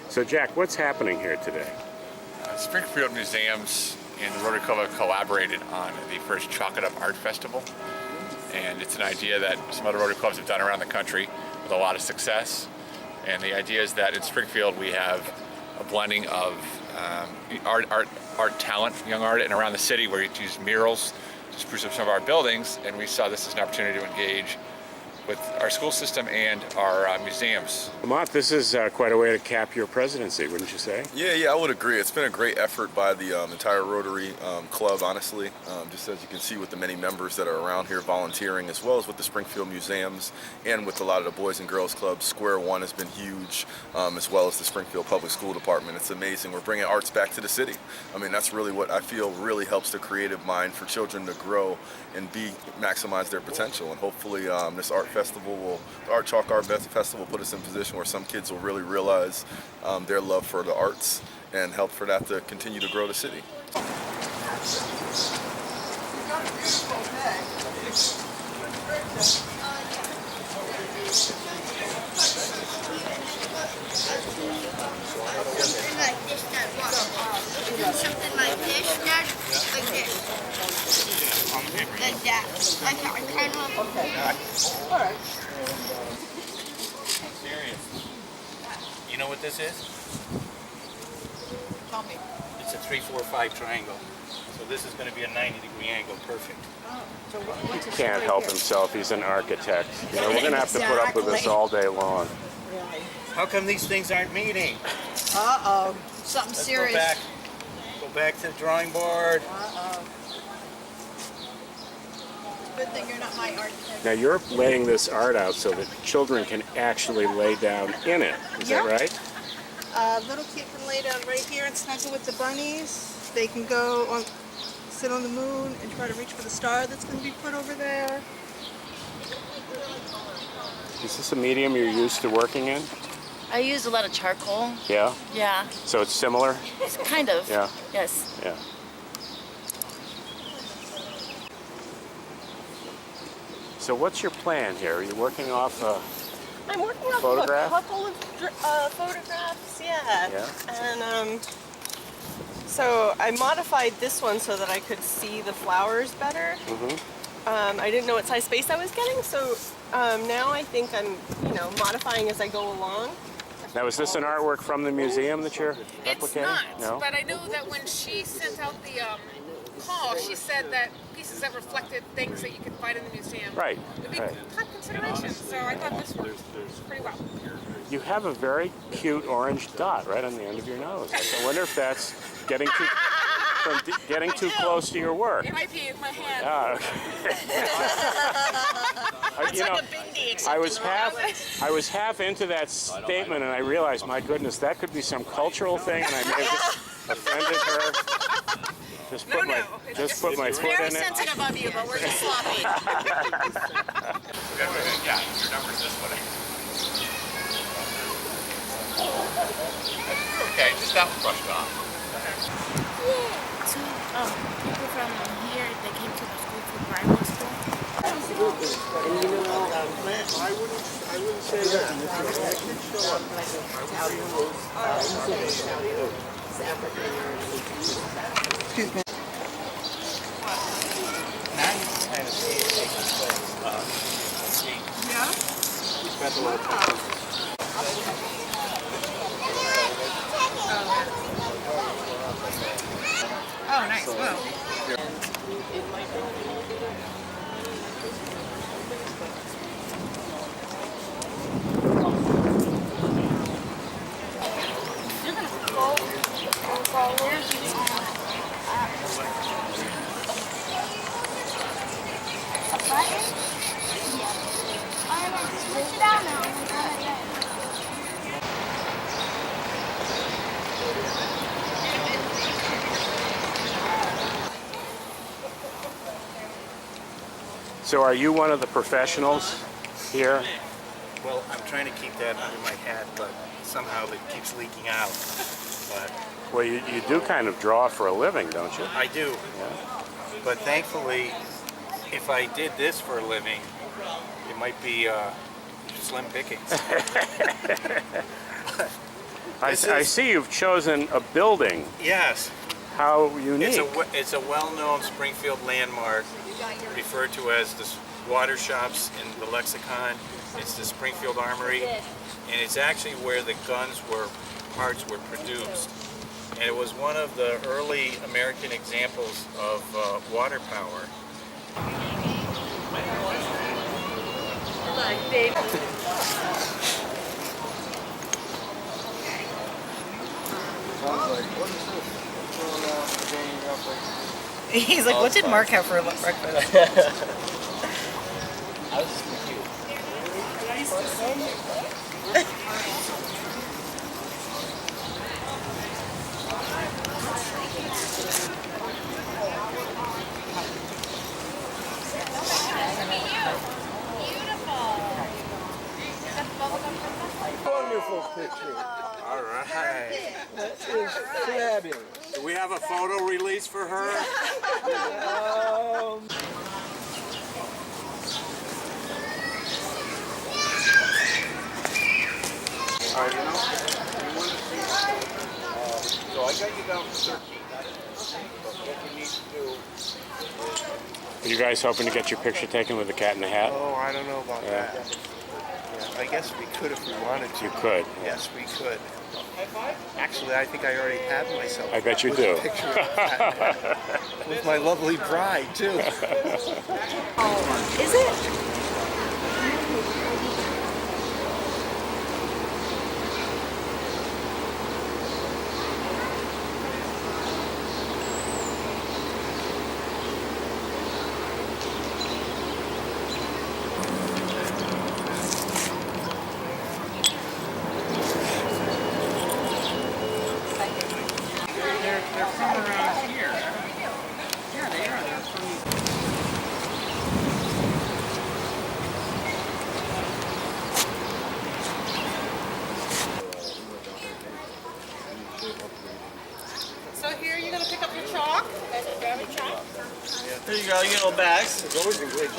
So Jack, what's happening here today? Springfield Museums and the Rotary Club have collaborated on the first ChalkItUp Art Festival. And it's an idea that some other Rotary Clubs have done around the country with a lot of success. And the idea is that in Springfield we have a blending of art talent, young art, and around the city where you use murals to spruce up some of our buildings. And we saw this as an opportunity to engage with our school system and our museums. Lamont, this is quite a way to cap your presidency, wouldn't you say? Yeah, I would agree. It's been a great effort by the entire Rotary Club, honestly. Just as you can see with the many members that are around here volunteering, as well as with the Springfield Museums and with a lot of the Boys and Girls Clubs. Square One has been huge, as well as the Springfield Public School Department. It's amazing. We're bringing arts back to the city. I mean, that's really what I feel really helps the creative mind for children to grow and maximize their potential. And hopefully this art festival Chalk Art Festival will put us in a position where some kids will really realize their love for the arts and help for that to continue to grow the city. Something like this, Dad. What? Something like this, Dad. Like this. Like that. Like that. I kind of. Okay. All right. Serious. You know what this is? Tell me. It's a 3-4-5 triangle. So this is going to be a 90-degree angle. Perfect. Oh, so what's He his can't story help here? himself. He's an architect. You know, we're going to have to put up with this all day long. Really? How come these things aren't meeting? Uh-oh. Something Let's serious. Go back to the drawing board. Uh-oh. Good thing you're not my architect. Now you're laying this art out so that children can actually lay down in it. Is that right? Little kid can lay down right here and snuggle with the bunnies. They can go on, sit on the moon and try to reach for the star that's going to be put over there. Is this a medium you're used to working in? I use a lot of charcoal. Yeah? Yeah, So it's similar? it's kind of. Yeah. Yes. Yeah. So what's your plan here? Are you working off I'm working off photograph? a couple of photographs, yeah. And so I modified this one so that I could see the flowers better. I didn't know what size space I was getting, so now I think I'm, modifying as I go along. Now, is this an artwork from the museum that you're It's replicating? not, No? but I knew that when she sent out the call, she said that pieces that reflected things that you could find in the museum Right. would be Right. top consideration. So I thought this worked pretty well. You have a very cute orange dot right on the end of your nose. I wonder if that's getting too close to your work. It might be my hand. Ah, okay. It's like a bindi, except I was in half I was half into that statement, and I realized, my goodness, that could be some cultural thing, and I may have just offended her. Just put my foot Very in it. sensitive of you, but we're just sloppy. Yeah, your number's this one. Okay, just that one brushed off. So, people from here, they came to the school for primary school. I wouldn't say that. Excuse me. Now you can kind of see it taking place. Yeah? We spent a lot of time. Oh, nice. Wow. So are you one of the professionals here? Well, I'm trying to keep that under my hat, but somehow it keeps leaking out. But Well, you do kind of draw for a living, don't you? I do. Yeah. But thankfully, if I did this for a living, it might be slim pickings. I see you've chosen a building. Yes. How unique. It's a well-known Springfield landmark, referred to as the water shops in the lexicon. It's the Springfield Armory, and it's actually where the parts were produced. And it was one of the early American examples of water power. He's like, what did Mark have for breakfast? Wonderful picture. All right. That is fabulous. Do we have a photo release for her? All right, so I got you down for 13. But what we need to do. Are you guys hoping to get your picture taken with the cat in the hat? Oh, I don't know about that. Yeah, I guess we could if we wanted to. You could. Yes, we could. Actually, I think I already had myself. I bet you with do. a picture of that. With my lovely bride, too. Is it? They're from around here. Yeah, they are. They're from... So here you're gonna pick up your chalk. There you go, you get little bags.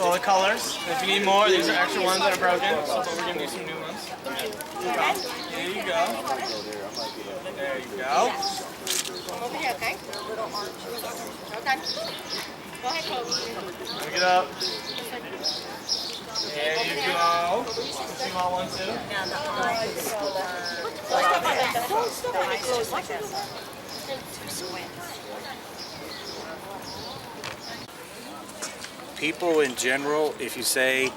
All the colors. If you need more, these are extra ones that are broken, so we're giving you some new ones. There you go. There you go. Over here, okay? Okay. Go ahead, Kobe. Pick it up. There you go. See all one too? People in general, if you say,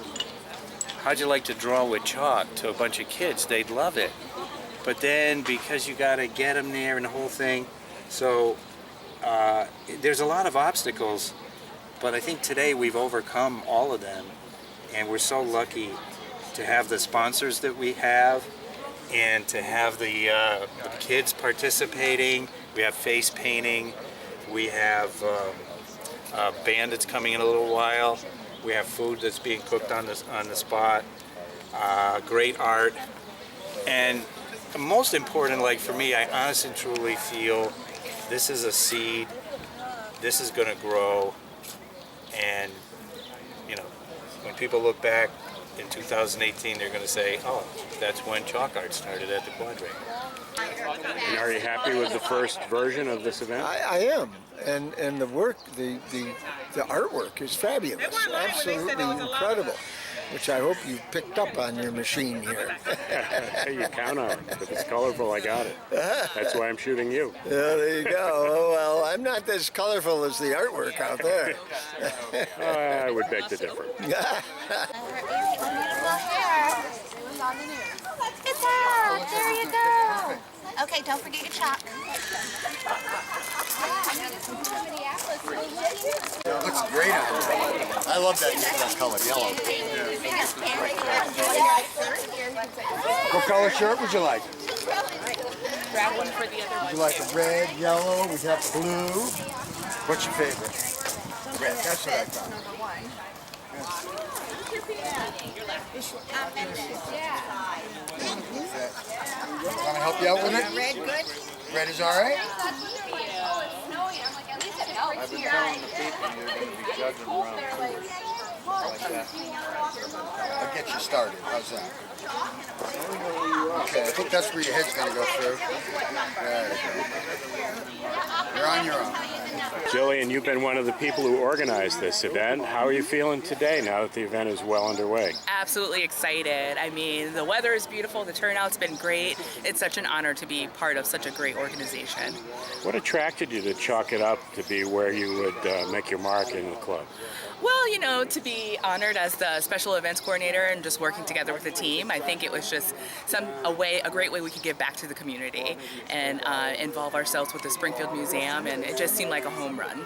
how'd you like to draw with chalk to a bunch of kids, they'd love it. But then because you gotta get them there and the whole thing, so there's a lot of obstacles, but I think today we've overcome all of them, and we're so lucky to have the sponsors that we have and to have the kids participating. We have face painting, we have a band that's coming in a little while, we have food that's being cooked on the spot, great art, and most important, like for me, I honestly truly feel this is a seed, this is going to grow, and you know, when people look back in 2018, they're going to say, oh, that's when chalk art started at the Quadrangle. And are you happy with the first version of this event? I am, and the work, the artwork is fabulous, absolutely incredible, which I hope you picked up on your machine here. Hey, you count on it. If it's colorful, I got it. That's why I'm shooting you. Yeah, there you go. Oh, well, I'm not as colorful as the artwork out there. I would beg to differ. It's out. There you go. Okay, don't forget your chalk. Looks great on it. I love that color, yellow. What color shirt would you like? Grab one for the other Would you like a red, yellow? We'd have blue. What's your favorite? Red. That's what I thought. Want to help you out with it? Red good? Red is all right? I've been telling the people you're going to be jugging around food like that. I'll get you started. How's that? Okay, I think that's where your head's going to go through. There you go. You're on your own. Jillian, you've been one of the people who organized this event. How are you feeling today now that the event is well underway? Absolutely excited. I mean, the weather is beautiful, the turnout's been great. It's such an honor to be part of such a great organization. What attracted you to Chalk It Up to be where you would make your mark in the club? Well, you know, to be honored as the special events coordinator and just working together with the team, I think it was just a great way we could give back to the community and involve ourselves with the Springfield Museum, and it just seemed like a home run.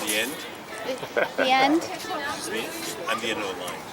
The end? The end? This is me. I'm the end of the line.